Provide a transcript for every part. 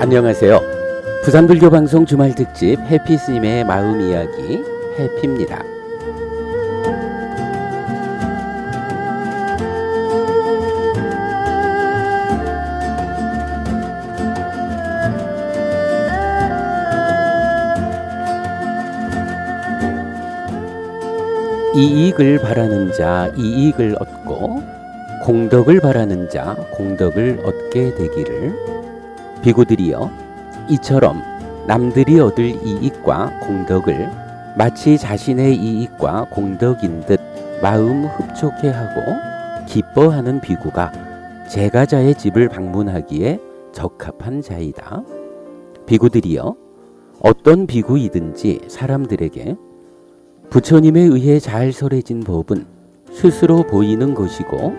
안녕하세요. 부산불교방송 주말특집 해피스님의 마음이야기 해피입니다. 이익을 바라는 자 이익을 얻고 공덕을 바라는 자 공덕을 얻게 되기를. 비구들이여, 이처럼 남들이 얻을 이익과 공덕을 마치 자신의 이익과 공덕인 듯 마음 흡족해 하고 기뻐하는 비구가 제가자의 집을 방문하기에 적합한 자이다. 비구들이여, 어떤 비구이든지 사람들에게 부처님에 의해 잘 설해진 법은 스스로 보이는 것이고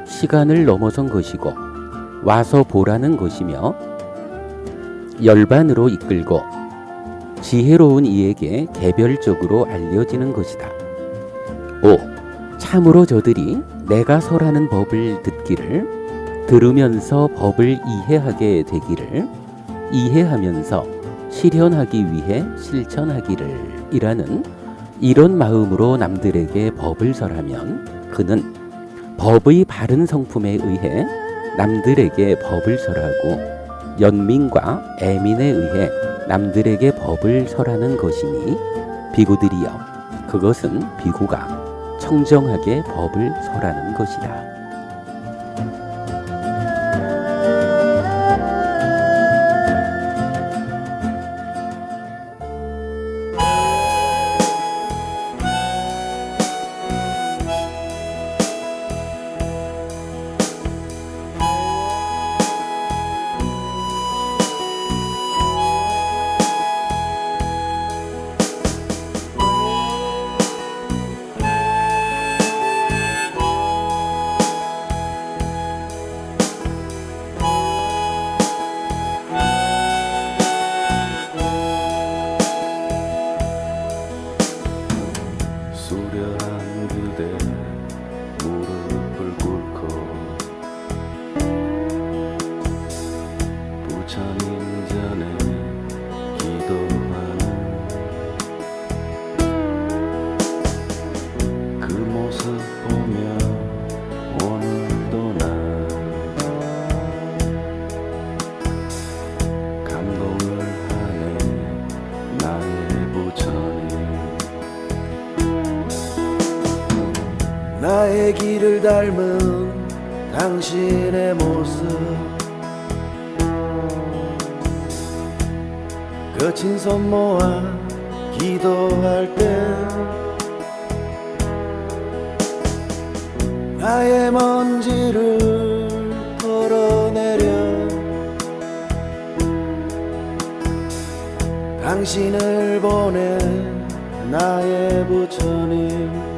시간을 넘어선 것이고 와서 보라는 것이며 열반으로 이끌고 지혜로운 이에게 개별적으로 알려지는 것이다. 5. 참으로 저들이 내가 설하는 법을 듣기를, 들으면서 법을 이해하게 되기를, 이해하면서 실현하기 위해 실천하기를 이라는 이런 마음으로 남들에게 법을 설하면 그는 법의 바른 성품에 의해 남들에게 법을 설하고 연민과 애민에 의해 남들에게 법을 설하는 것이니, 비구들이여, 그것은 비구가 청정하게 법을 설하는 것이다. 수려한 그대 무릎을 꿇고 부처님 전에 기도하는 그 모습 보며 오늘도 난 감동을 하네. 나의 부처님, 나의 길을 닮은 당신의 모습, 거친 손 모아 기도할 때 나의 먼지를 털어내려 당신을 보내. 나의 부처님,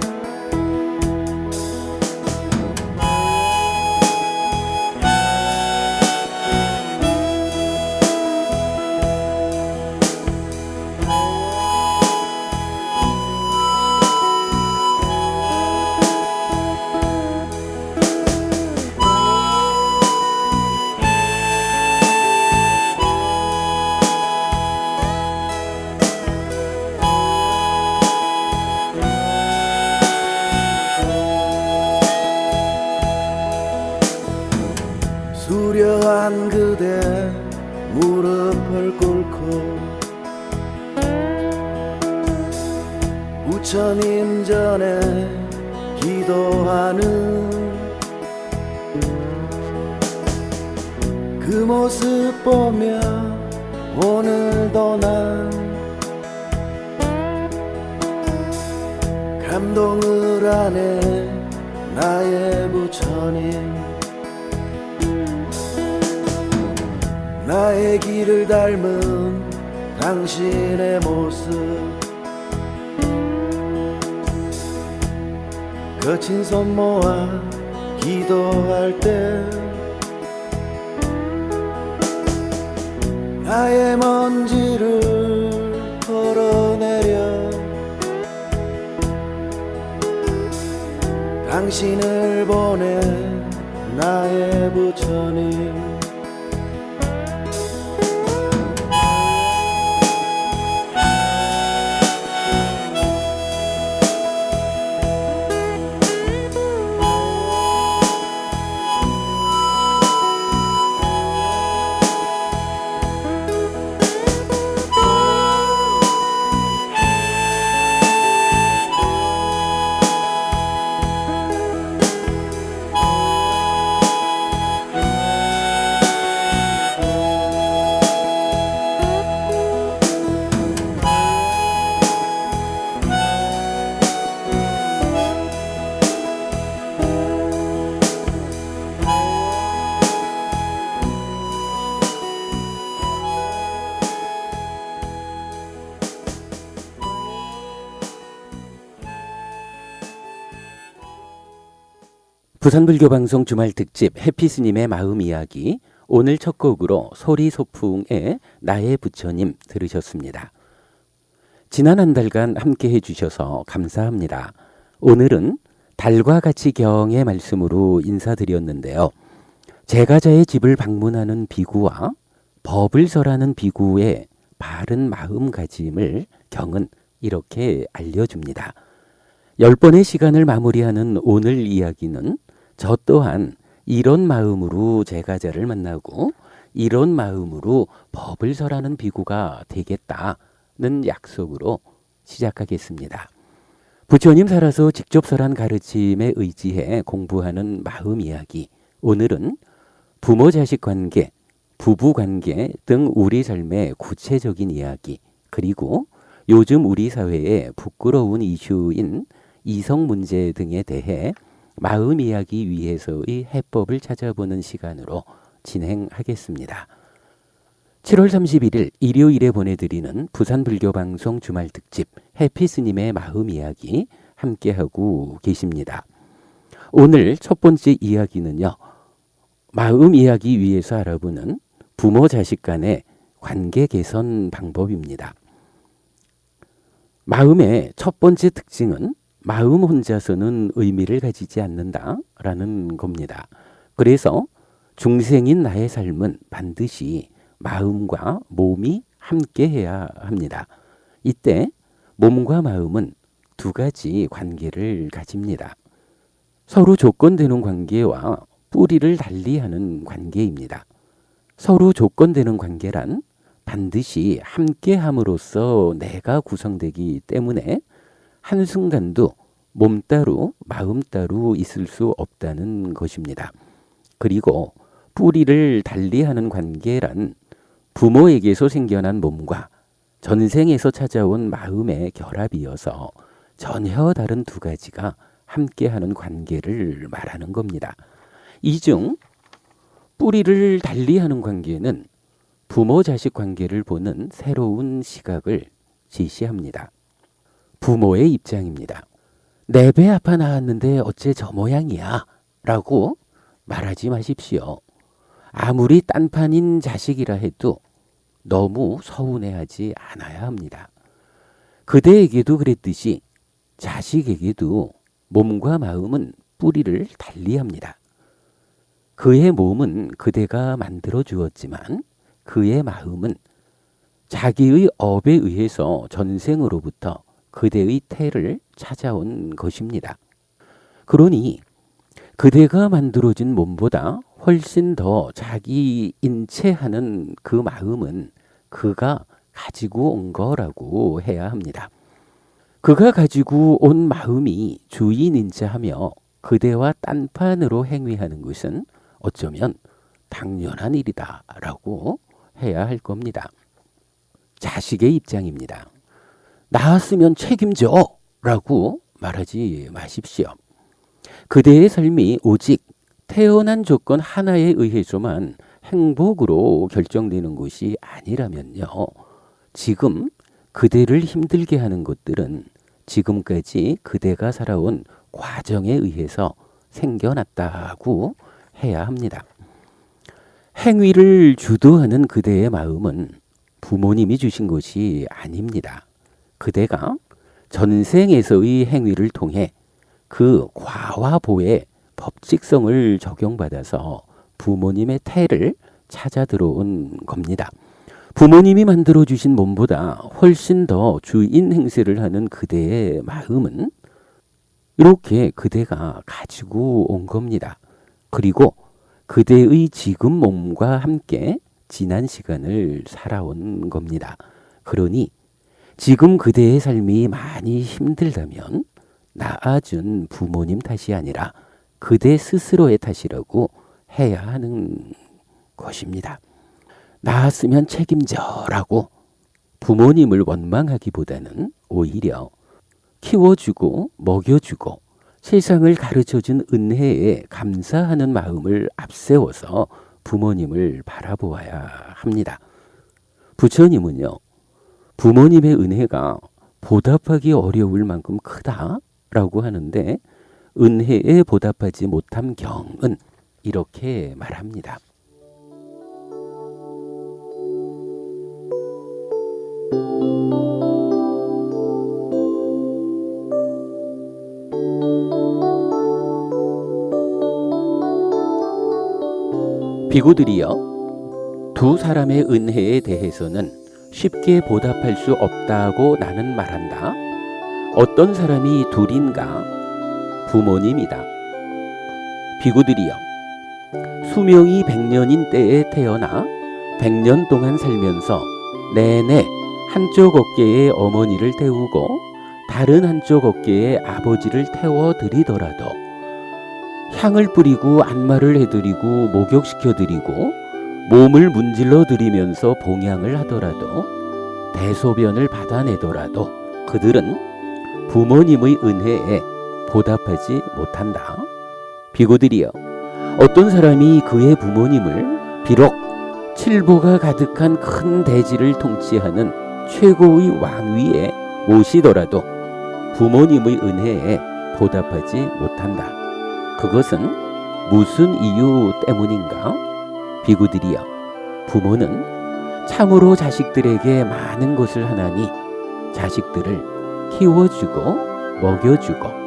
수려한 그대 무릎을 꿇고 부처님 전에 기도하는 그 모습 보며 오늘도 난 감동을 하네. 나의 부처님, 나의 길을 닮은 당신의 모습, 거친 손 모아 기도할 때 나의 먼지를 털어내려 당신을 보내. 나의 부처님, 부산불교방송 주말 특집 해피스님의 마음 이야기, 오늘 첫 곡으로 소리소풍의 나의 부처님 들으셨습니다. 지난 한 달간 함께 해주셔서 감사합니다. 오늘은 달과 같이 경의 말씀으로 인사드렸는데요. 제가자의 집을 방문하는 비구와 법을 설하는 비구의 바른 마음가짐을 경은 이렇게 알려줍니다. 10번의 시간을 마무리하는 오늘 이야기는 저 또한 이런 마음으로 제가자를 만나고 이런 마음으로 법을 설하는 비구가 되겠다는 약속으로 시작하겠습니다. 부처님 살아서 직접 설한 가르침에 의지해 공부하는 마음 이야기. 오늘은 부모 자식 관계, 부부 관계 등 우리 삶의 구체적인 이야기, 그리고 요즘 우리 사회의 부끄러운 이슈인 이성 문제 등에 대해 마음 이야기 위해서의 해법을 찾아보는 시간으로 진행하겠습니다. 7월 31일 일요일에 보내드리는 부산불교방송 주말 특집 해피스님의 마음 이야기 함께하고 계십니다. 오늘 첫 번째 이야기는요, 마음 이야기 위해서 알아보는 부모 자식 간의 관계 개선 방법입니다. 마음의 첫 번째 특징은 마음 혼자서는 의미를 가지지 않는다라는 겁니다. 그래서 중생인 나의 삶은 반드시 마음과 몸이 함께해야 합니다. 이때 몸과 마음은 두 가지 관계를 가집니다. 서로 조건되는 관계와 뿌리를 달리하는 관계입니다. 서로 조건되는 관계란 반드시 함께함으로써 내가 구성되기 때문에 한순간도 몸 따로 마음 따로 있을 수 없다는 것입니다. 그리고 뿌리를 달리하는 관계란 부모에게서 생겨난 몸과 전생에서 찾아온 마음의 결합이어서 전혀 다른 두 가지가 함께하는 관계를 말하는 겁니다. 이 중 뿌리를 달리하는 관계는 부모 자식 관계를 보는 새로운 시각을 제시합니다. 부모의 입장입니다. 내 배 아파 나왔는데 어째 저 모양이야? 라고 말하지 마십시오. 아무리 딴판인 자식이라 해도 너무 서운해하지 않아야 합니다. 그대에게도 그랬듯이 자식에게도 몸과 마음은 뿌리를 달리합니다. 그의 몸은 그대가 만들어 주었지만 그의 마음은 자기의 업에 의해서 전생으로부터 그대의 태를 찾아온 것입니다. 그러니 그대가 만들어진 몸보다 훨씬 더 자기 인체하는 그 마음은 그가 가지고 온 거라고 해야 합니다. 그가 가지고 온 마음이 주인 인자하며 그대와 딴판으로 행위하는 것은 어쩌면 당연한 일이다라고 해야 할 겁니다. 자식의 입장입니다. 나았으면 책임져 라고 말하지 마십시오. 그대의 삶이 오직 태어난 조건 하나에 의해서만 행복으로 결정되는 것이 아니라면요, 지금 그대를 힘들게 하는 것들은 지금까지 그대가 살아온 과정에 의해서 생겨났다고 해야 합니다. 행위를 주도하는 그대의 마음은 부모님이 주신 것이 아닙니다. 그대가 전생에서의 행위를 통해 그 과와 보의 법칙성을 적용받아서 부모님의 태를 찾아 들어온 겁니다. 부모님이 만들어주신 몸보다 훨씬 더 주인 행세를 하는 그대의 마음은 이렇게 그대가 가지고 온 겁니다. 그리고 그대의 지금 몸과 함께 지난 시간을 살아온 겁니다. 그러니 지금 그대의 삶이 많이 힘들다면 낳아준 부모님 탓이 아니라 그대 스스로의 탓이라고 해야 하는 것입니다. 낳았으면 책임져라고 부모님을 원망하기보다는 오히려 키워주고 먹여주고 세상을 가르쳐준 은혜에 감사하는 마음을 앞세워서 부모님을 바라보아야 합니다. 부처님은요, 부모님의 은혜가 보답하기 어려울 만큼 크다라고 하는데 은혜에 보답하지 못함 경은 이렇게 말합니다. 비구들이여, 두 사람의 은혜에 대해서는 쉽게 보답할 수 없다고 나는 말한다. 어떤 사람이 둘인가? 부모님이다. 비구들이여, 수명이 100년인 때에 태어나 100년 동안 살면서 내내 한쪽 어깨에 어머니를 태우고 다른 한쪽 어깨에 아버지를 태워드리더라도, 향을 뿌리고 안마를 해드리고 목욕시켜드리고 몸을 문질러드리면서 봉양을 하더라도, 대소변을 받아내더라도 그들은 부모님의 은혜에 보답하지 못한다. 비구들이여, 어떤 사람이 그의 부모님을 비록 칠보가 가득한 큰 대지를 통치하는 최고의 왕위에 모시더라도 부모님의 은혜에 보답하지 못한다. 그것은 무슨 이유 때문인가? 비구들이여, 부모는 참으로 자식들에게 많은 것을 하나니 자식들을 키워주고 먹여주고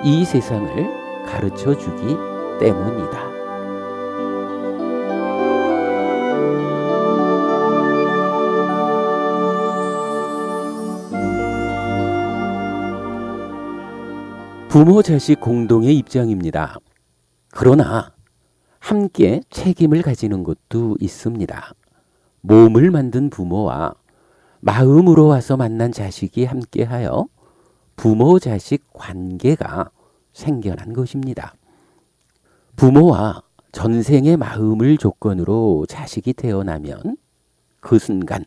이 세상을 가르쳐주기 때문이다. 부모 자식 공동의 입장입니다. 그러나 함께 책임을 가지는 것도 있습니다. 몸을 만든 부모와 마음으로 와서 만난 자식이 함께하여 부모 자식 관계가 생겨난 것입니다. 부모와 전생의 마음을 조건으로 자식이 태어나면 그 순간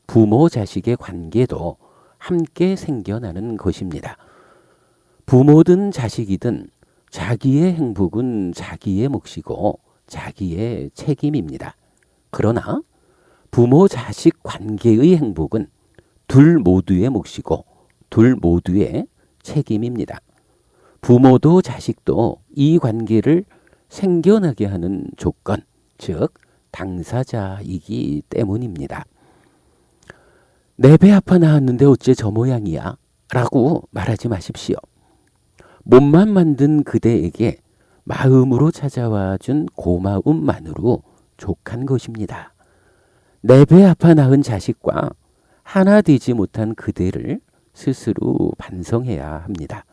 부모 자식의 관계도 함께 생겨나는 것입니다. 부모든 자식이든 자기의 행복은 자기의 몫이고 자기의 책임입니다. 그러나 부모 자식 관계의 행복은 둘 모두의 몫이고 둘 모두의 책임입니다. 부모도 자식도 이 관계를 생겨나게 하는 조건, 즉 당사자이기 때문입니다. 내 배 아파 나왔는데 어째 저 모양이야? 라고 말하지 마십시오. 몸만 만든 그대에게 마음으로 찾아와 준 고마움만으로 족한 것입니다. 내 배 아파 낳은 자식과 하나 되지 못한 그대를 스스로 반성해야 합니다.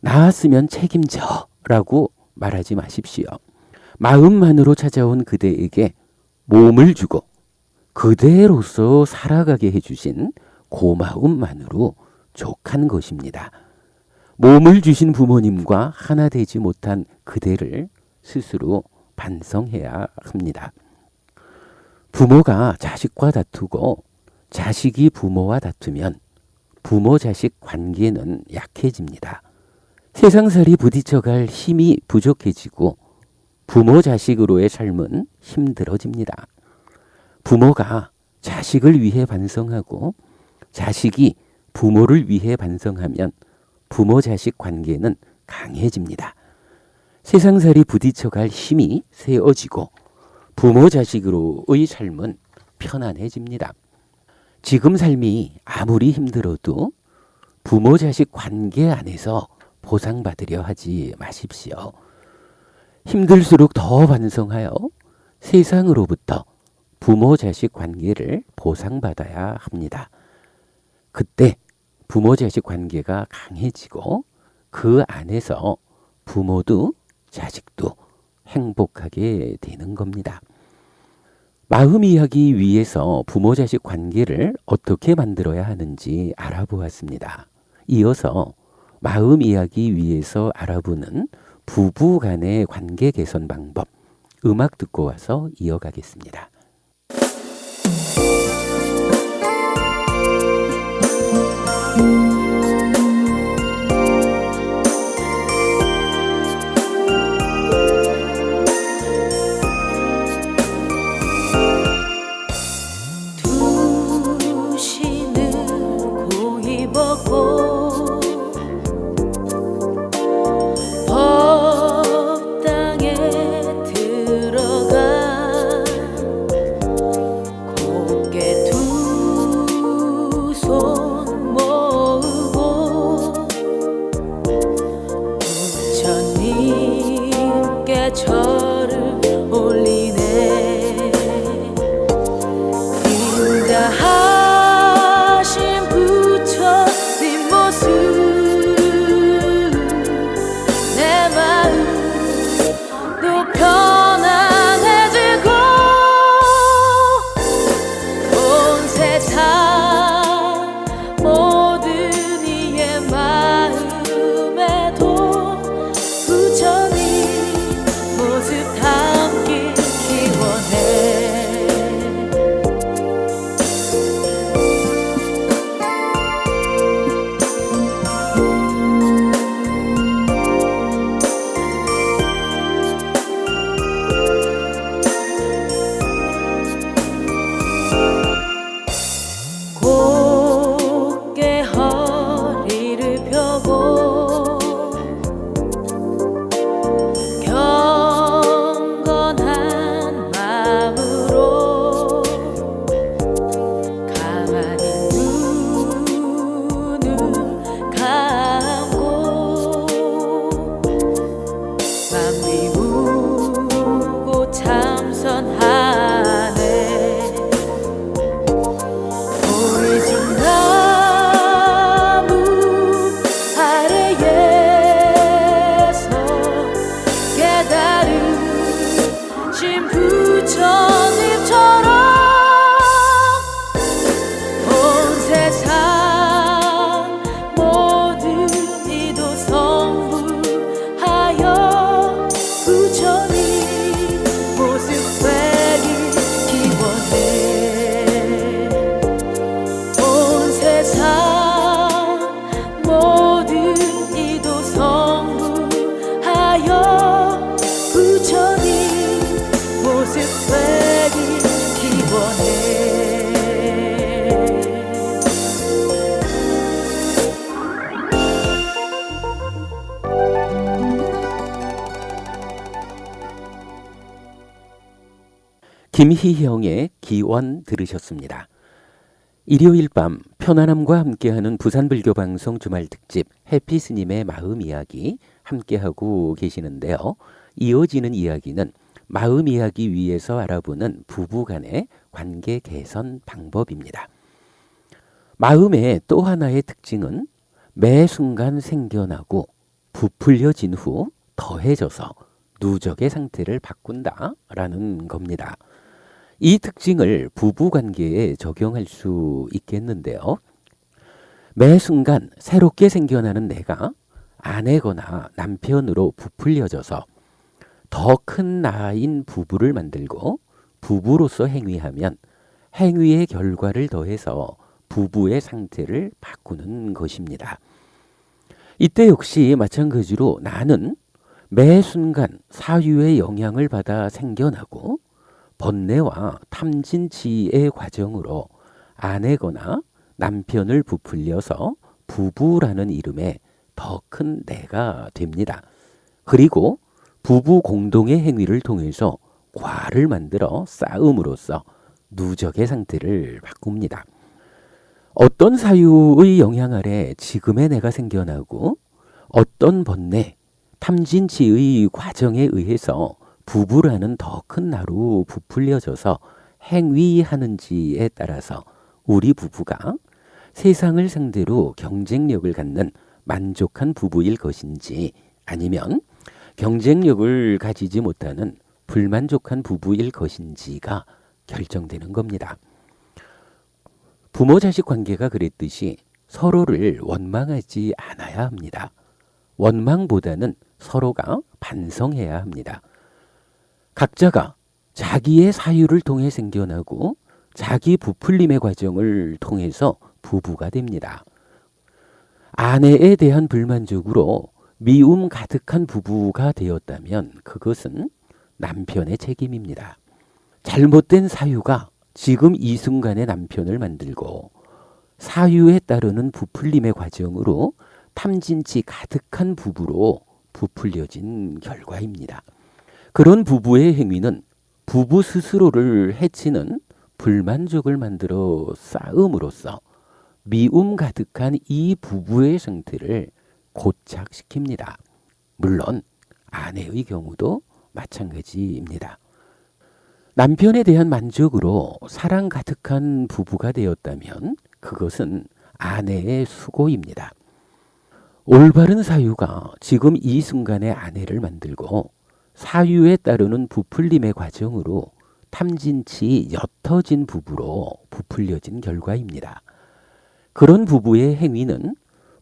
낳았으면 책임져 라고 말하지 마십시오. 마음만으로 찾아온 그대에게 몸을 주고 그대로서 살아가게 해주신 고마움만으로 족한 것입니다. 몸을 주신 부모님과 하나 되지 못한 그대를 스스로 반성해야 합니다. 부모가 자식과 다투고 자식이 부모와 다투면 부모 자식 관계는 약해집니다. 세상살이 부딪혀갈 힘이 부족해지고 부모 자식으로의 삶은 힘들어집니다. 부모가 자식을 위해 반성하고 자식이 부모를 위해 반성하면 부모 자식 관계는 강해집니다. 세상살이 부딪혀갈 힘이 세어지고 부모 자식으로의 삶은 편안해집니다. 지금 삶이 아무리 힘들어도 부모 자식 관계 안에서 보상받으려 하지 마십시오. 힘들수록 더 반성하여 세상으로부터 부모 자식 관계를 보상받아야 합니다. 그때 부모 자식 관계가 강해지고 그 안에서 부모도 자식도 행복하게 되는 겁니다. 마음 이야기 위해서 부모 자식 관계를 어떻게 만들어야 하는지 알아보았습니다. 이어서 마음 이야기 위해서 알아보는 부부 간의 관계 개선 방법, 음악 듣고 와서 이어가겠습니다. 두시는 고이 벗고 손 모으고 부처님께 절을 올리네. 인자하신 부처님 모습 내 마음도 편안해지고 온 세상 모든 이의 마음에도 부처님 모습 담기기 원해. 곧게 허리를 펴고 경건한 마음으로 가만히 눈을 감고 맘비우고 참선하네. 보이진 나무 아래에서 깨달으신 부처님처럼 온 세상 모든 이도 성불하여 부처님 모습 되기 원해. 온 세상 모든 이도 성불하여 부처님 모습 되기 원해. 김희형의 기원 들으셨습니다. 일요일 밤 편안함과 함께하는 부산불교 방송 주말 특집 해피 스님의 마음 이야기 함께하고 계시는데요. 이어지는 이야기는 마음 이야기 위에서 알아보는 부부 간의 관계 개선 방법입니다. 마음의 또 하나의 특징은 매 순간 생겨나고 부풀려진 후 더해져서 누적의 상태를 바꾼다라는 겁니다. 이 특징을 부부관계에 적용할 수 있겠는데요. 매 순간 새롭게 생겨나는 내가 아내거나 남편으로 부풀려져서 더 큰 나인 부부를 만들고 부부로서 행위하면 행위의 결과를 더해서 부부의 상태를 바꾸는 것입니다. 이때 역시 마찬가지로 나는 매 순간 사유의 영향을 받아 생겨나고 번뇌와 탐진치의 과정으로 아내거나 남편을 부풀려서 부부라는 이름의 더 큰 내가 됩니다. 그리고 부부 공동의 행위를 통해서 과를 만들어 쌓음으로써 누적의 상태를 바꿉니다. 어떤 사유의 영향 아래 지금의 내가 생겨나고 어떤 번뇌, 탐진치의 과정에 의해서 부부라는 더 큰 나로 부풀려져서 행위하는지에 따라서 우리 부부가 세상을 상대로 경쟁력을 갖는 만족한 부부일 것인지 아니면 경쟁력을 가지지 못하는 불만족한 부부일 것인지가 결정되는 겁니다. 부모 자식 관계가 그랬듯이 서로를 원망하지 않아야 합니다. 원망보다는 서로가 반성해야 합니다. 각자가 자기의 사유를 통해 생겨나고 자기 부풀림의 과정을 통해서 부부가 됩니다. 아내에 대한 불만족으로 미움 가득한 부부가 되었다면 그것은 남편의 책임입니다. 잘못된 사유가 지금 이 순간의 남편을 만들고 사유에 따르는 부풀림의 과정으로 탐진치 가득한 부부로 부풀려진 결과입니다. 그런 부부의 행위는 부부 스스로를 해치는 불만족을 만들어 쌓음으로써 미움 가득한 이 부부의 상태를 고착시킵니다. 물론 아내의 경우도 마찬가지입니다. 남편에 대한 만족으로 사랑 가득한 부부가 되었다면 그것은 아내의 수고입니다. 올바른 사유가 지금 이 순간의 아내를 만들고 사유에 따르는 부풀림의 과정으로 탐진치 옅어진 부부로 부풀려진 결과입니다. 그런 부부의 행위는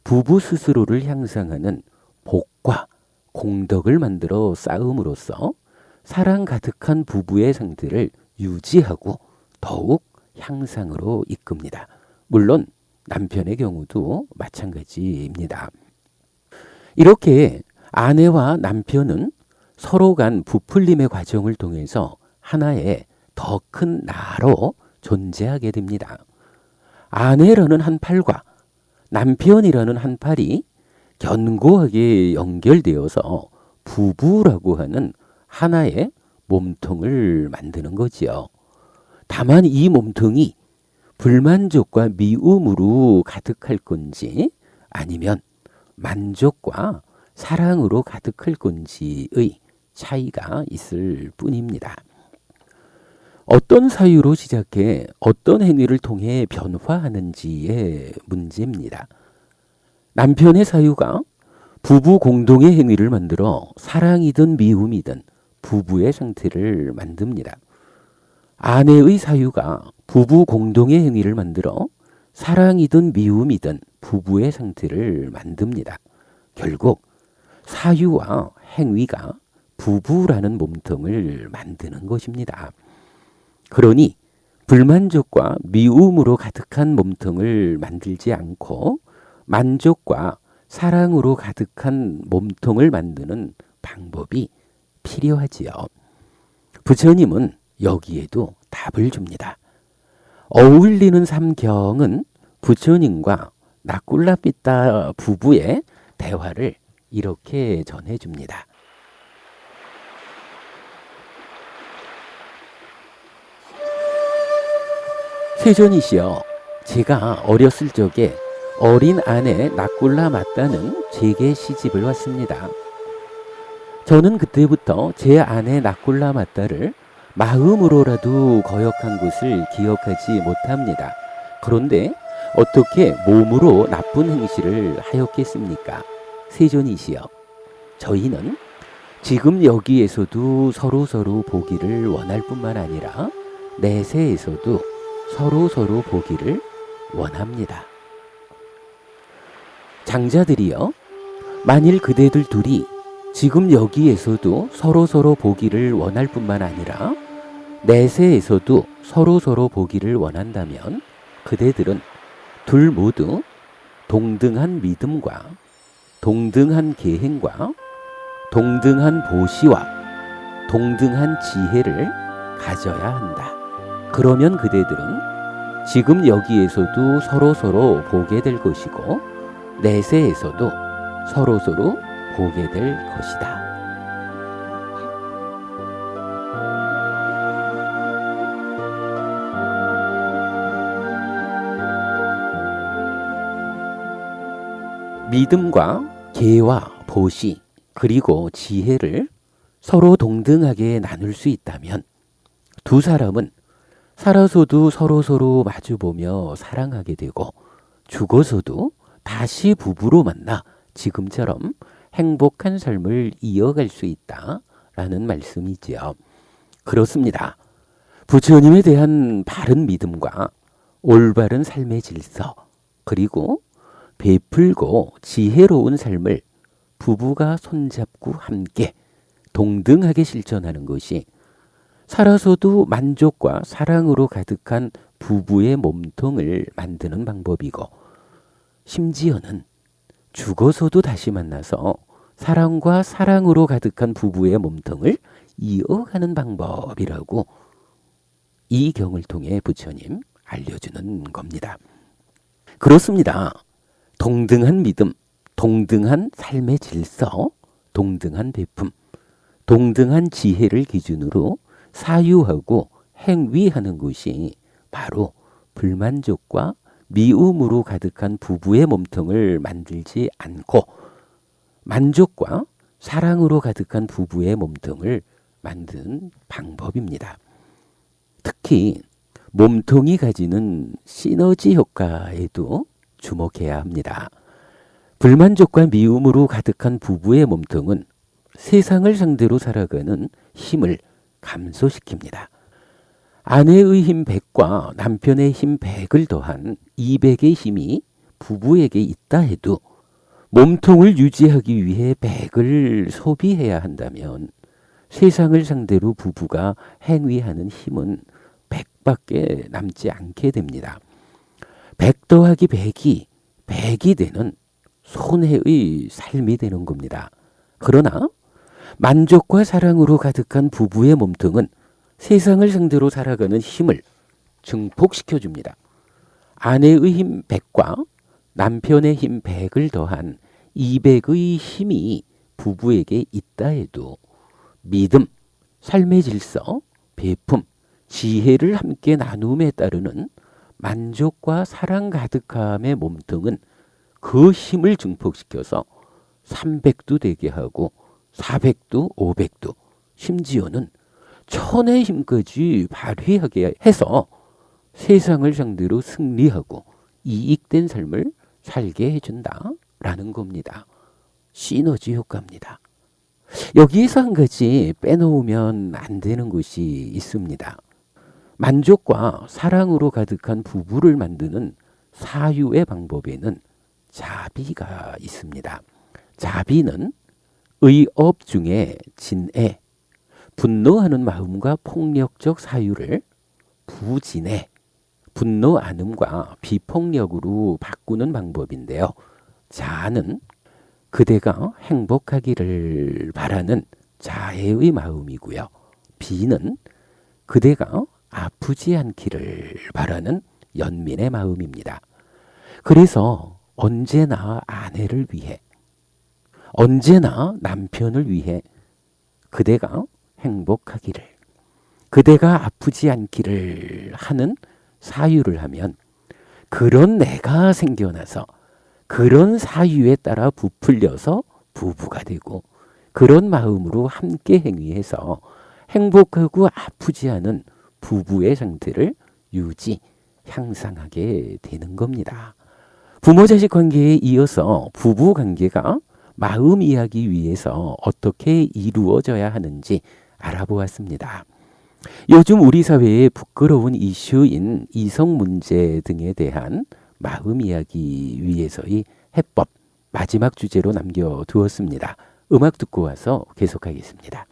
부부 스스로를 향상하는 복과 공덕을 만들어 쌓음으로써 사랑 가득한 부부의 상태를 유지하고 더욱 향상으로 이끕니다. 물론 남편의 경우도 마찬가지입니다. 이렇게 아내와 남편은 서로 간 부풀림의 과정을 통해서 하나의 더 큰 나로 존재하게 됩니다. 아내라는 한 팔과 남편이라는 한 팔이 견고하게 연결되어서 부부라고 하는 하나의 몸통을 만드는 거지요. 다만 이 몸통이 불만족과 미움으로 가득할 건지 아니면 만족과 사랑으로 가득할 건지의 차이가 있을 뿐입니다. 어떤 사유로 시작해 어떤 행위를 통해 변화하는지의 문제입니다. 남편의 사유가 부부 공동의 행위를 만들어 사랑이든 미움이든 부부의 상태를 만듭니다. 아내의 사유가 부부 공동의 행위를 만들어 사랑이든 미움이든 부부의 상태를 만듭니다. 결국 사유와 행위가 부부라는 몸통을 만드는 것입니다. 그러니 불만족과 미움으로 가득한 몸통을 만들지 않고 만족과 사랑으로 가득한 몸통을 만드는 방법이 필요하지요. 부처님은 여기에도 답을 줍니다. 어울리는 삼경은 부처님과 나꿀라삐따 부부의 대화를 이렇게 전해줍니다. 세존이시여, 제가 어렸을 적에 어린 아내 나꿀라 맞다는 제게 시집을 왔습니다. 저는 그때부터 제 아내 나꿀라 맞다를 마음으로라도 거역한 것을 기억하지 못합니다. 그런데 어떻게 몸으로 나쁜 행실을 하였겠습니까? 세존이시여, 저희는 지금 여기에서도 서로 보기를 원할 뿐만 아니라 내세에서도 서로 보기를 원합니다. 장자들이여, 만일 그대들 둘이 지금 여기에서도 서로 보기를 원할 뿐만 아니라 내세에서도 서로 보기를 원한다면 그대들은 둘 모두 동등한 믿음과 동등한 계행과 동등한 보시와 동등한 지혜를 가져야 한다. 그러면 그대들은 지금 여기에서도 서로 보게 될 것이고 내세에서도 서로 보게 될 것이다. 믿음과 계와 보시 그리고 지혜를 서로 동등하게 나눌 수 있다면 두 사람은 살아서도 서로 마주보며 사랑하게 되고 죽어서도 다시 부부로 만나 지금처럼 행복한 삶을 이어갈 수 있다라는 말씀이지요. 그렇습니다. 부처님에 대한 바른 믿음과 올바른 삶의 질서 그리고 베풀고 지혜로운 삶을 부부가 손잡고 함께 동등하게 실천하는 것이 살아서도 만족과 사랑으로 가득한 부부의 몸통을 만드는 방법이고 심지어는 죽어서도 다시 만나서 사랑과 사랑으로 가득한 부부의 몸통을 이어가는 방법이라고 이 경을 통해 부처님 알려주는 겁니다. 그렇습니다. 동등한 믿음, 동등한 삶의 질서, 동등한 베품, 동등한 지혜를 기준으로 사유하고 행위하는 것이 바로 불만족과 미움으로 가득한 부부의 몸통을 만들지 않고 만족과 사랑으로 가득한 부부의 몸통을 만든 방법입니다. 특히 몸통이 가지는 시너지 효과에도 주목해야 합니다. 불만족과 미움으로 가득한 부부의 몸통은 세상을 상대로 살아가는 힘을 감소시킵니다. 아내의 힘 100과 남편의 힘 100을 더한 200의 힘이 부부에게 있다 해도 몸통을 유지하기 위해 100을 소비해야 한다면 세상을 상대로 부부가 행위하는 힘은 100밖에 남지 않게 됩니다. 100 더하기 100이 100이 되는 손해의 삶이 되는 겁니다. 그러나 만족과 사랑으로 가득한 부부의 몸통은 세상을 상대로 살아가는 힘을 증폭시켜줍니다. 아내의 힘 100과 남편의 힘 100을 더한 200의 힘이 부부에게 있다 해도 믿음, 삶의 질서, 배품, 지혜를 함께 나눔에 따르는 만족과 사랑 가득함의 몸통은 그 힘을 증폭시켜서 300도 되게 하고 400도, 500도, 심지어는 1000의 힘까지 발휘하게 해서 세상을 상대로 승리하고 이익된 삶을 살게 해준다라는 겁니다. 시너지 효과입니다. 여기에서 한 가지 빼놓으면 안 되는 것이 있습니다. 만족과 사랑으로 가득한 부부를 만드는 사유의 방법에는 자비가 있습니다. 자비는 의업 중에 진애, 분노하는 마음과 폭력적 사유를 부진애, 분노 안음과 비폭력으로 바꾸는 방법인데요. 자는 그대가 행복하기를 바라는 자애의 마음이고요. 비는 그대가 아프지 않기를 바라는 연민의 마음입니다. 그래서 언제나 아내를 위해, 언제나 남편을 위해 그대가 행복하기를, 그대가 아프지 않기를 하는 사유를 하면 그런 내가 생겨나서 그런 사유에 따라 부풀려서 부부가 되고 그런 마음으로 함께 행위해서 행복하고 아프지 않은 부부의 상태를 유지, 향상하게 되는 겁니다. 부모 자식 관계에 이어서 부부 관계가 마음 이야기 위해서 어떻게 이루어져야 하는지 알아보았습니다. 요즘 우리 사회의 부끄러운 이슈인 이성 문제 등에 대한 마음 이야기 위해서의 해법 마지막 주제로 남겨두었습니다. 음악 듣고 와서 계속하겠습니다.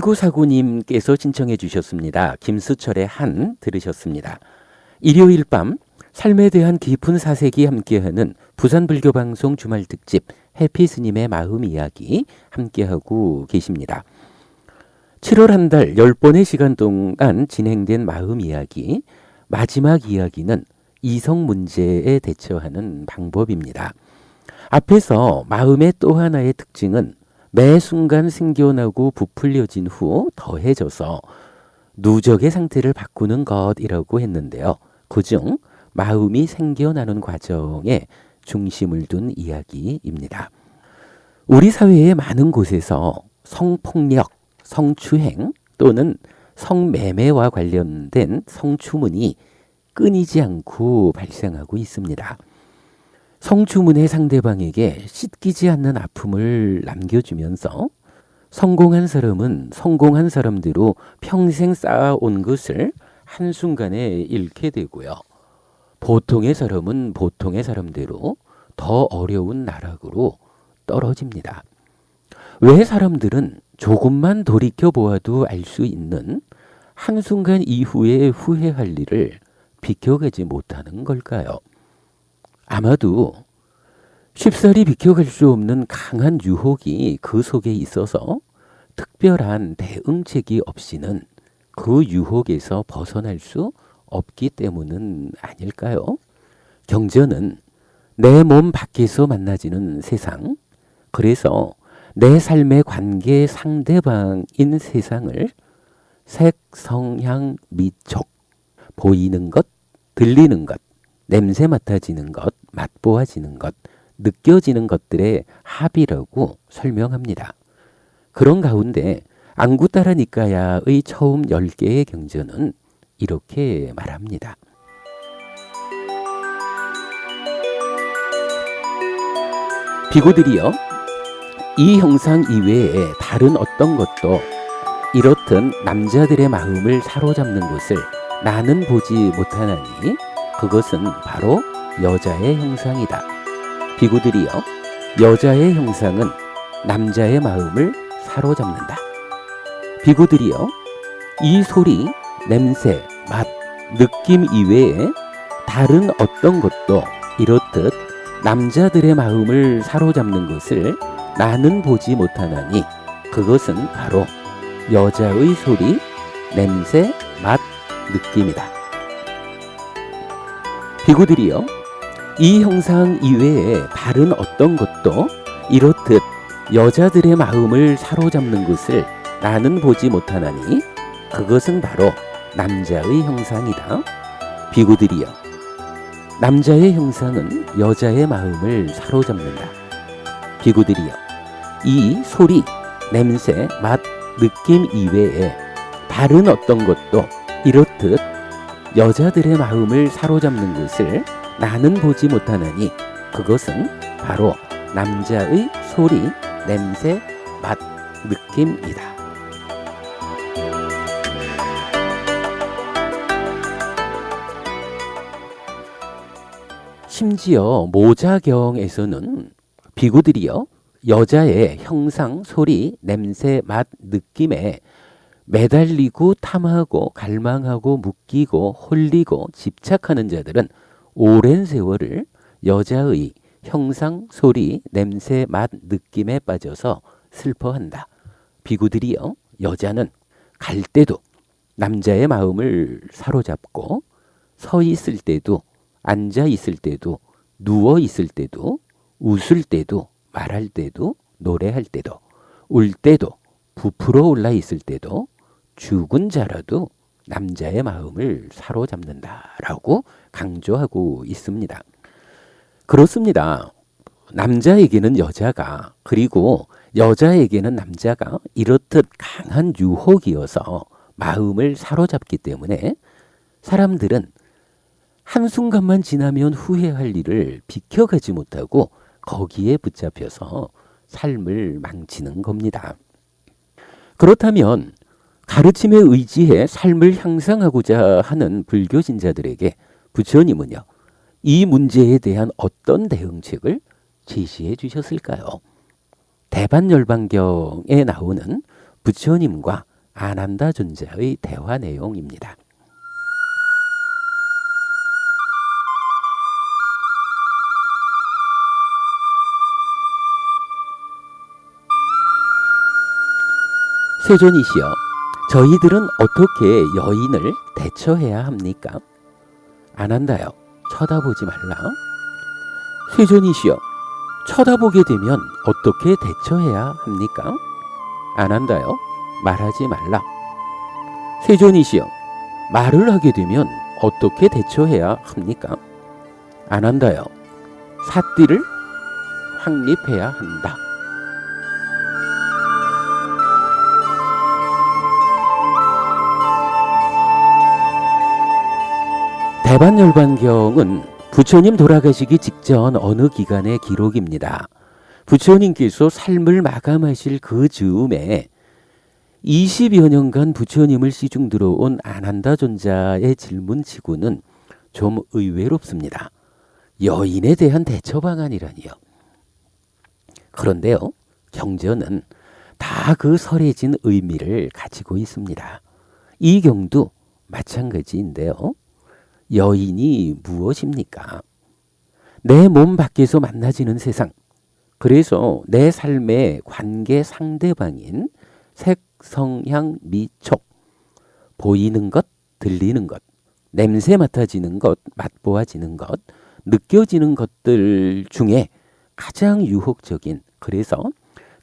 7949님께서 신청해 주셨습니다. 김수철의 한 들으셨습니다. 일요일 밤 삶에 대한 깊은 사색이 함께하는 부산불교방송 주말 특집 해피 스님의 마음 이야기 함께하고 계십니다. 7월 한 달 10번의 시간 동안 진행된 마음 이야기, 마지막 이야기는 이성 문제에 대처하는 방법입니다. 앞에서 마음의 또 하나의 특징은 매 순간 생겨나고 부풀려진 후 더해져서 누적의 상태를 바꾸는 것이라고 했는데요. 그중 마음이 생겨나는 과정에 중심을 둔 이야기입니다. 우리 사회의 많은 곳에서 성폭력, 성추행 또는 성매매와 관련된 성추문이 끊이지 않고 발생하고 있습니다. 성추문의 상대방에게 씻기지 않는 아픔을 남겨주면서 성공한 사람은 성공한 사람대로 평생 쌓아온 것을 한순간에 잃게 되고요. 보통의 사람은 보통의 사람대로 더 어려운 나락으로 떨어집니다. 왜 사람들은 조금만 돌이켜 보아도 알 수 있는 한순간 이후에 후회할 일을 비켜가지 못하는 걸까요? 아마도 쉽사리 비켜갈 수 없는 강한 유혹이 그 속에 있어서 특별한 대응책이 없이는 그 유혹에서 벗어날 수 없기 때문은 아닐까요? 경전은 내 몸 밖에서 만나지는 세상, 그래서 내 삶의 관계 상대방인 세상을 색, 성향, 미촉, 보이는 것, 들리는 것, 냄새 맡아지는 것, 맛보아지는 것, 느껴지는 것들의 합이라고 설명합니다. 그런 가운데 안구따라 니까야의 처음 10개의 경전은 이렇게 말합니다. 비구들이여, 이 형상 이외에 다른 어떤 것도 이렇듯 남자들의 마음을 사로잡는 것을 나는 보지 못하나니 그것은 바로 여자의 형상이다. 비구들이여, 여자의 형상은 남자의 마음을 사로잡는다. 비구들이여, 이 소리, 냄새, 맛, 느낌 이외에 다른 어떤 것도 이렇듯 남자들의 마음을 사로잡는 것을 나는 보지 못하나니 그것은 바로 여자의 소리, 냄새, 맛, 느낌이다. 비구들이여, 이 형상 이외에 다른 어떤 것도 이렇듯 여자들의 마음을 사로잡는 것을 나는 보지 못하나니 그것은 바로 남자의 형상이다. 비구들이여, 남자의 형상은 여자의 마음을 사로잡는다. 비구들이여, 이 소리, 냄새, 맛, 느낌 이외에 다른 어떤 것도 이렇듯 여자들의 마음을 사로잡는 것을 나는 보지 못하나니 그것은 바로 남자의 소리, 냄새, 맛, 느낌이다. 심지어 모자경에서는 비구들이여 여자의 형상, 소리, 냄새, 맛, 느낌에 매달리고 탐하고 갈망하고 묶이고 홀리고 집착하는 자들은 오랜 세월을 여자의 형상, 소리, 냄새, 맛, 느낌에 빠져서 슬퍼한다. 비구들이여 여자는 갈 때도 남자의 마음을 사로잡고 서 있을 때도 앉아 있을 때도 누워 있을 때도 웃을 때도 말할 때도 노래할 때도 울 때도 부풀어 올라 있을 때도 죽은 자라도 남자의 마음을 사로잡는다라고 강조하고 있습니다. 그렇습니다. 남자에게는 여자가 그리고 여자에게는 남자가 이렇듯 강한 유혹이어서 마음을 사로잡기 때문에 사람들은 한순간만 지나면 후회할 일을 비켜가지 못하고 거기에 붙잡혀서 삶을 망치는 겁니다. 그렇다면 가르침에 의지해 삶을 향상하고자 하는 불교 신자들에게 부처님은요, 이 문제에 대한 어떤 대응책을 제시해 주셨을까요? 대반열반경에 나오는 부처님과 아난다 존자의 대화 내용입니다. 세존이시여, 저희들은 어떻게 여인을 대처해야 합니까? 아난다여, 쳐다보지 말라. 세존이시여, 쳐다보게 되면 어떻게 대처해야 합니까? 아난다여, 말하지 말라. 세존이시여, 말을 하게 되면 어떻게 대처해야 합니까? 아난다여, 사띠를 확립해야 한다. 대반열반경은 부처님 돌아가시기 직전 어느 기간의 기록입니다. 부처님께서 삶을 마감하실 그 즈음에 20여 년간 부처님을 시중 들어온 아난다 존자의 질문치고는 좀 의외롭습니다. 여인에 대한 대처 방안이라니요. 그런데요, 경전은 다 그 설해진 의미를 가지고 있습니다. 이 경도 마찬가지인데요. 여인이 무엇입니까? 내 몸 밖에서 만나지는 세상, 그래서 내 삶의 관계 상대방인 색, 성향, 미촉, 보이는 것, 들리는 것, 냄새 맡아지는 것, 맛보아지는 것, 느껴지는 것들 중에 가장 유혹적인, 그래서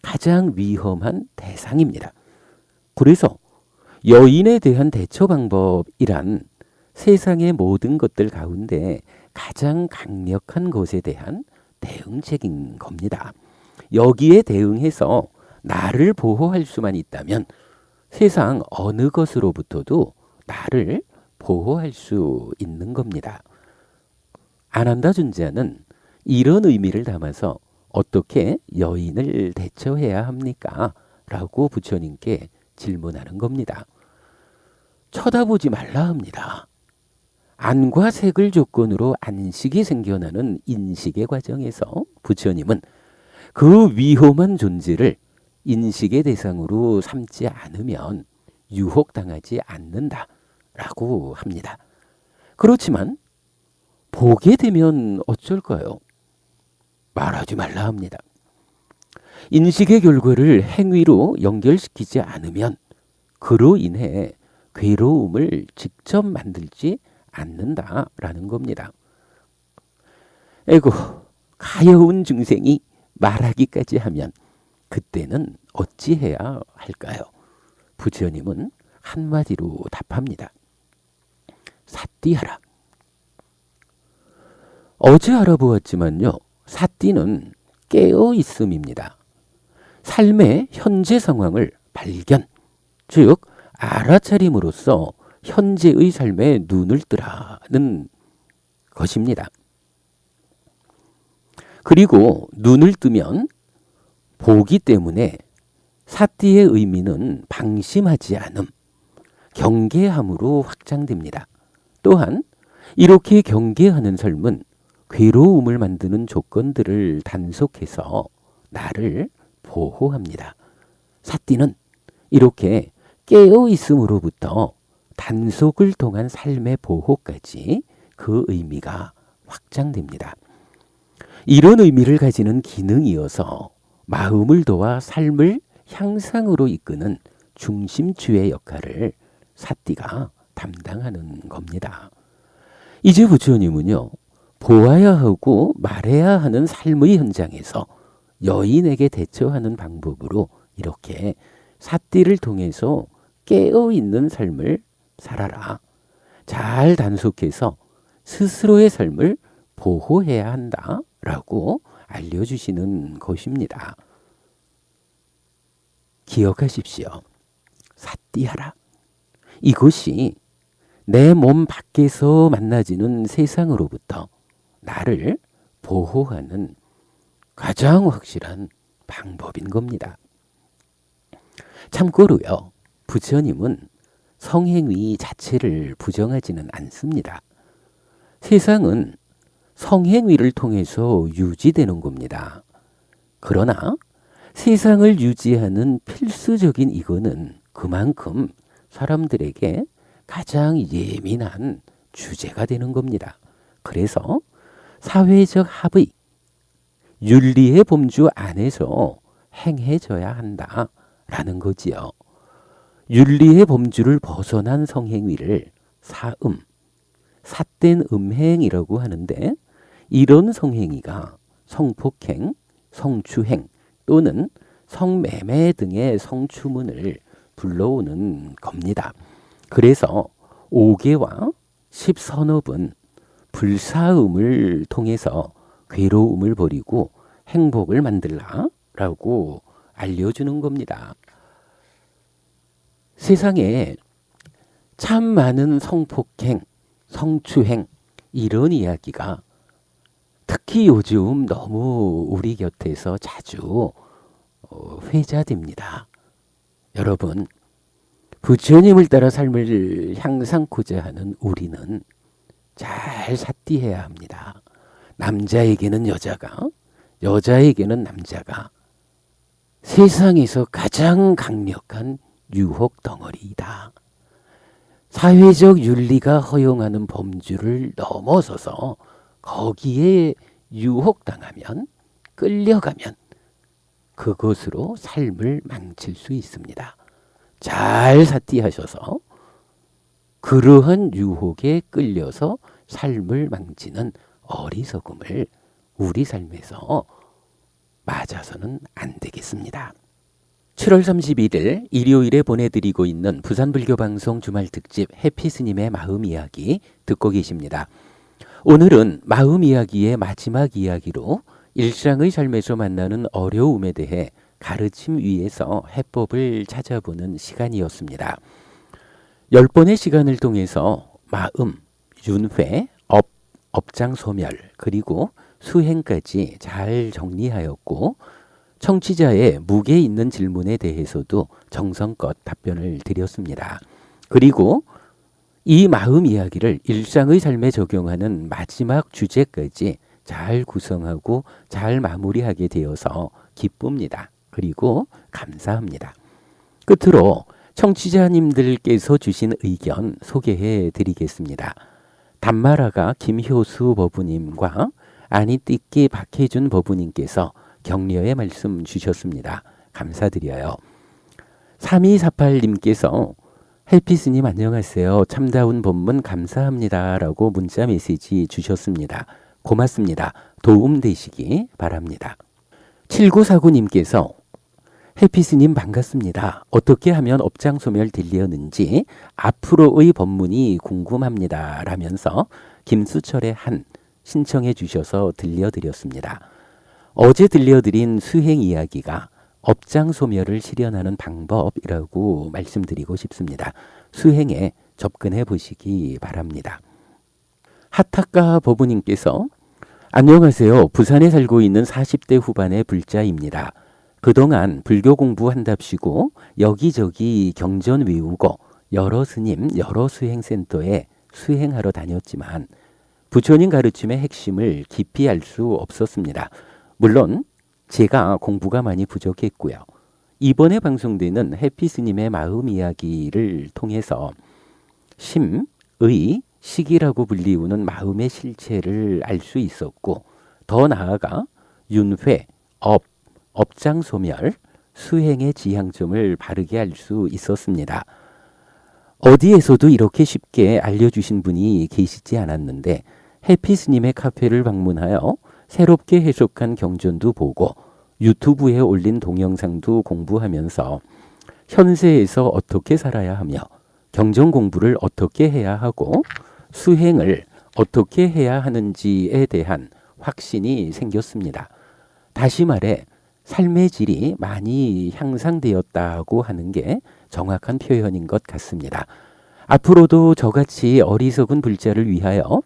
가장 위험한 대상입니다. 그래서 여인에 대한 대처 방법이란 세상의 모든 것들 가운데 가장 강력한 것에 대한 대응책인 겁니다. 여기에 대응해서 나를 보호할 수만 있다면 세상 어느 것으로부터도 나를 보호할 수 있는 겁니다. 아난다 존자는 이런 의미를 담아서 어떻게 여인을 대처해야 합니까? 라고 부처님께 질문하는 겁니다. 쳐다보지 말라 합니다. 안과 색을 조건으로 안식이 생겨나는 인식의 과정에서 부처님은 그 위험한 존재를 인식의 대상으로 삼지 않으면 유혹당하지 않는다라고 합니다. 그렇지만 보게 되면 어쩔까요? 말하지 말라 합니다. 인식의 결과를 행위로 연결시키지 않으면 그로 인해 괴로움을 직접 만들지 않는다라는 겁니다. 에고, 가여운 중생이 말하기까지 하면 그때는 어찌해야 할까요? 부처님은 한마디로 답합니다. 사띠하라. 어제 알아보았지만요, 사띠는 깨어 있음입니다. 삶의 현재 상황을 발견, 즉 알아차림으로써 현재의 삶에 눈을 뜨라는 것입니다. 그리고 눈을 뜨면 보기 때문에 사띠의 의미는 방심하지 않음, 경계함으로 확장됩니다. 또한 이렇게 경계하는 삶은 괴로움을 만드는 조건들을 단속해서 나를 보호합니다. 사띠는 이렇게 깨어 있음으로부터 단속을 통한 삶의 보호까지 그 의미가 확장됩니다. 이런 의미를 가지는 기능이어서 마음을 도와 삶을 향상으로 이끄는 중심추의 역할을 사띠가 담당하는 겁니다. 이제 부처님은요, 보아야 하고 말해야 하는 삶의 현장에서 여인에게 대처하는 방법으로 이렇게 사띠를 통해서 깨어있는 삶을 살아라. 잘 단속해서 스스로의 삶을 보호해야 한다라고 알려주시는 것입니다. 기억하십시오. 사띠하라. 이것이 내 몸 밖에서 만나지는 세상으로부터 나를 보호하는 가장 확실한 방법인 겁니다. 참고로요, 부처님은 성행위 자체를 부정하지는 않습니다. 세상은 성행위를 통해서 유지되는 겁니다. 그러나 세상을 유지하는 필수적인 이거는 그만큼 사람들에게 가장 예민한 주제가 되는 겁니다. 그래서 사회적 합의, 윤리의 범주 안에서 행해져야 한다라는 거지요. 윤리의 범주를 벗어난 성행위를 사음, 삿된 음행이라고 하는데, 이런 성행위가 성폭행, 성추행 또는 성매매 등의 성추문을 불러오는 겁니다. 그래서 5계와 10선업은 불사음을 통해서 괴로움을 버리고 행복을 만들라라고 알려주는 겁니다. 세상에 참 많은 성폭행, 성추행 이런 이야기가 특히 요즘 너무 우리 곁에서 자주 회자됩니다. 여러분, 부처님을 따라 삶을 향상코자 하는 우리는 잘 삿디해야 합니다. 남자에게는 여자가, 여자에게는 남자가 세상에서 가장 강력한 유혹 덩어리이다. 사회적 윤리가 허용하는 범주를 넘어서서 거기에 유혹당하면, 끌려가면 그것으로 삶을 망칠 수 있습니다. 잘 삿디하셔서 그러한 유혹에 끌려서 삶을 망치는 어리석음을 우리 삶에서 맞아서는 안 되겠습니다. 7월 31일 일요일에 보내드리고 있는 부산불교방송 주말특집 해피스님의 마음이야기 듣고 계십니다. 오늘은 마음이야기의 마지막 이야기로 일상의 삶에서 만나는 어려움에 대해 가르침 위에서 해법을 찾아보는 시간이었습니다. 10번의 시간을 통해서 마음, 윤회, 업장소멸, 그리고 수행까지 잘 정리하였고, 청취자의 무게 있는 질문에 대해서도 정성껏 답변을 드렸습니다. 그리고 이 마음 이야기를 일상의 삶에 적용하는 마지막 주제까지 잘 구성하고 잘 마무리하게 되어서 기쁩니다. 그리고 감사합니다. 끝으로 청취자님들께서 주신 의견 소개해 드리겠습니다. 단마라가 김효수 법우님과 아니띠끼 박혜준 법우님께서 격려의 말씀 주셨습니다. 감사드려요. 3248님께서 헬피스님 안녕하세요. 참다운 법문 감사합니다. 라고 문자 메시지 주셨습니다. 고맙습니다. 도움 되시기 바랍니다. 7949님께서 헬피스님 반갑습니다. 어떻게 하면 업장소멸 되려는지 앞으로의 법문이 궁금합니다. 라면서 김수철의 한 신청해 주셔서 들려드렸습니다. 어제 들려드린 수행 이야기가 업장소멸을 실현하는 방법이라고 말씀드리고 싶습니다. 수행에 접근해 보시기 바랍니다. 하타카 법우님께서 안녕하세요. 부산에 살고 있는 40대 후반의 불자입니다. 그동안 불교 공부한답시고 여기저기 경전 외우고 여러 스님, 여러 수행센터에 수행하러 다녔지만 부처님 가르침의 핵심을 깊이 알 수 없었습니다. 물론 제가 공부가 많이 부족했고요. 이번에 방송되는 해피스님의 마음 이야기를 통해서 심, 의, 식이라고 불리우는 마음의 실체를 알 수 있었고, 더 나아가 윤회, 업장소멸, 수행의 지향점을 바르게 알 수 있었습니다. 어디에서도 이렇게 쉽게 알려주신 분이 계시지 않았는데 해피스님의 카페를 방문하여 새롭게 해석한 경전도 보고 유튜브에 올린 동영상도 공부하면서 현세에서 어떻게 살아야 하며 경전 공부를 어떻게 해야 하고 수행을 어떻게 해야 하는지에 대한 확신이 생겼습니다. 다시 말해 삶의 질이 많이 향상되었다고 하는 게 정확한 표현인 것 같습니다. 앞으로도 저같이 어리석은 불자를 위하여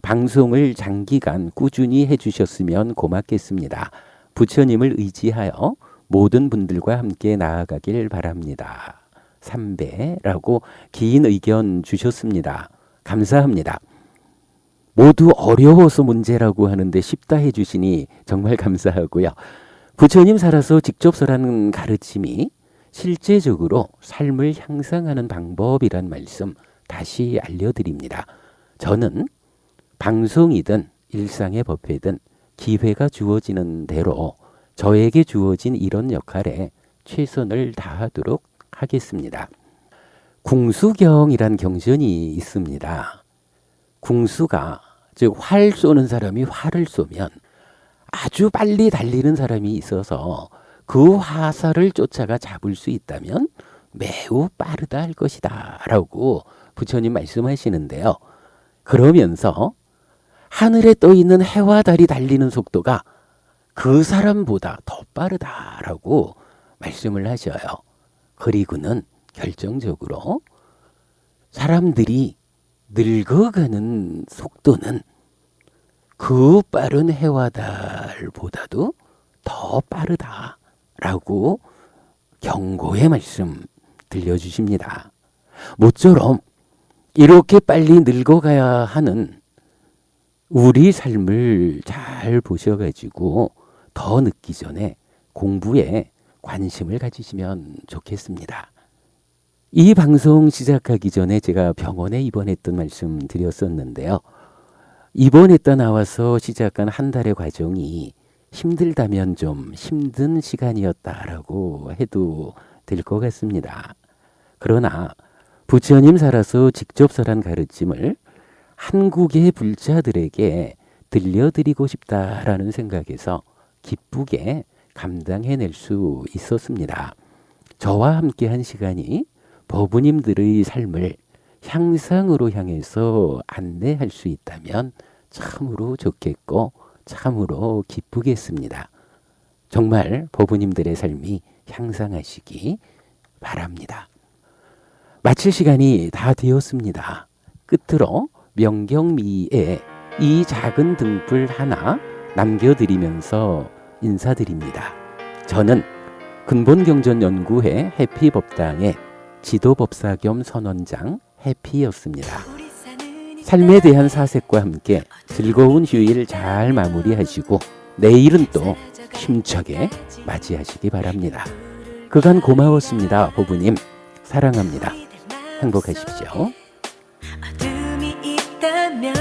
방송을 장기간 꾸준히 해주셨으면 고맙겠습니다. 부처님을 의지하여 모든 분들과 함께 나아가길 바랍니다. 3배라고 긴 의견 주셨습니다. 감사합니다. 모두 어려워서 문제라고 하는데 쉽다 해주시니 정말 감사하고요. 부처님 살아서 직접 설하는 가르침이 실제적으로 삶을 향상하는 방법이란 말씀 다시 알려드립니다. 저는 방송이든 일상의 법회든 기회가 주어지는 대로 저에게 주어진 이런 역할에 최선을 다하도록 하겠습니다. 궁수경이란 경전이 있습니다. 궁수가 즉 활 쏘는 사람이 활을 쏘면 아주 빨리 달리는 사람이 있어서 그 화살을 쫓아가 잡을 수 있다면 매우 빠르다 할 것이다 라고 부처님 말씀하시는데요. 그러면서 하늘에 떠 있는 해와 달이 달리는 속도가 그 사람보다 더 빠르다라고 말씀을 하셔요. 그리고는 결정적으로 사람들이 늙어가는 속도는 그 빠른 해와 달보다도 더 빠르다라고 경고의 말씀 들려주십니다. 모처럼 이렇게 빨리 늙어가야 하는 우리 삶을 잘 보셔가지고 더 늦기 전에 공부에 관심을 가지시면 좋겠습니다. 이 방송 시작하기 전에 제가 병원에 입원했던 말씀 드렸었는데요. 입원했다 나와서 시작한 한 달의 과정이 힘들다면 좀 힘든 시간이었다라고 해도 될 것 같습니다. 그러나 부처님 살아서 직접 설한 가르침을 한국의 불자들에게 들려드리고 싶다라는 생각에서 기쁘게 감당해낼 수 있었습니다. 저와 함께한 시간이 법우님들의 삶을 향상으로 향해서 안내할 수 있다면 참으로 좋겠고 참으로 기쁘겠습니다. 정말 법우님들의 삶이 향상하시기 바랍니다. 마칠 시간이 다 되었습니다. 끝으로 명경미의 이 작은 등불 하나 남겨드리면서 인사드립니다. 저는 근본경전연구회 해피법당의 지도법사 겸 선원장 해피였습니다. 삶에 대한 사색과 함께 즐거운 휴일 잘 마무리하시고 내일은 또 힘차게 맞이하시기 바랍니다. 그간 고마웠습니다. 보부님 사랑합니다. 행복하십시오. 어둠이 있다면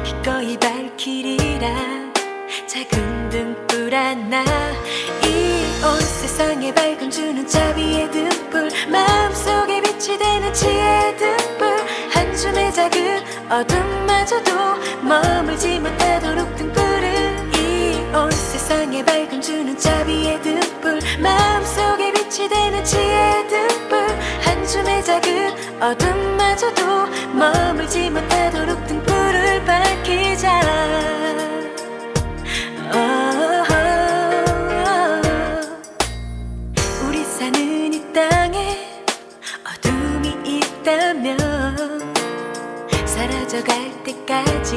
기꺼이 밝히리라. 작은 등불 하나 이 온 세상에 밝음 주는 자비의 등불, 마음속에 빛이 되는 지혜의 등불, 한 줌의 작은 어둠마저도 머물지 못하도록 등불을 이 온 세상에 밝음 주는 자비의 등불, 마음속에 빛이 되는 지혜의 등불, 한 줌의 작은 어둠마저도 머물지 못하도록 등불을 밝히자. 우리 사는 이 땅에 어둠이 있다면 사라져갈 때까지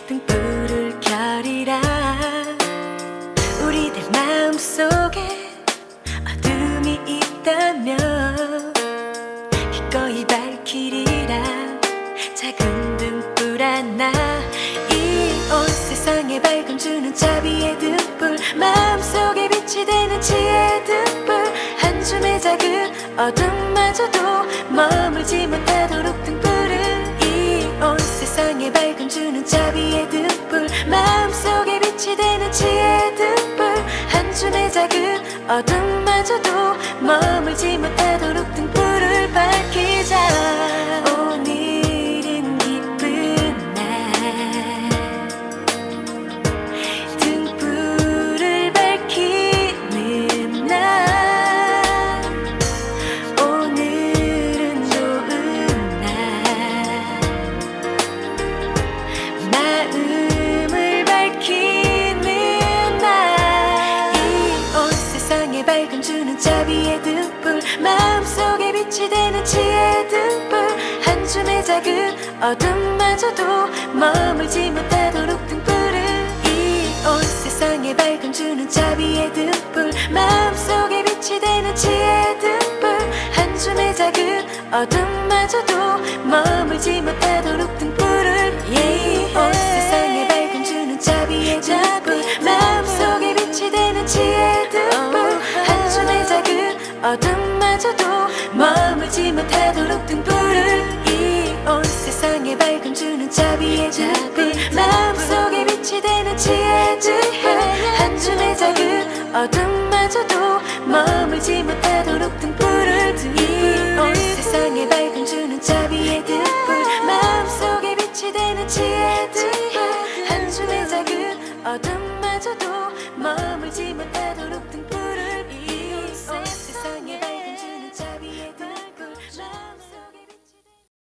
등불을 켜리라. 우리들 마음속에 어둠이 있다면 기꺼이 밝히리라. 작은 등불 하나 이 온 세상에 밝음 주는 자비의 등불, 마음속에 빛이 되는 지혜의 등불, 한 줌의 작은 어둠마저도 머물지 못하도록 등불을 이 온 세상에 밝음 주는 자비의 등불, 마음속에 빛이 되는 지혜의 등불, 한 줌의 작은 어둠마저도 머물지 못하도록 등불을 밝히자. 오늘은 기쁜 날, 등불을 밝히는 날, 오늘은 좋은 날, 마음을 밝히는 날, 이 온 세상에 밝음 주는 자비의 등불, 마음속에 빛이 되는 지혜의 등불, 한 줌의 작은 어둠마저도 머물지 못하도록 등불을 이 온 세상에 밝음 주는 자비의 등불, 마음속에 빛이 되는 지혜의 등불, 한 줌의 작은 어둠마저도 머물지 못하도록 등불을 이 온 세상에 밝음 주는 자비의 등불, 마음속에 세상에 밝음 주는 자비의 등불 마음속에 빛이 되는 지혜의 등불 한 줌의 작은 어둠마저도 머물지 못하도록 등불을 이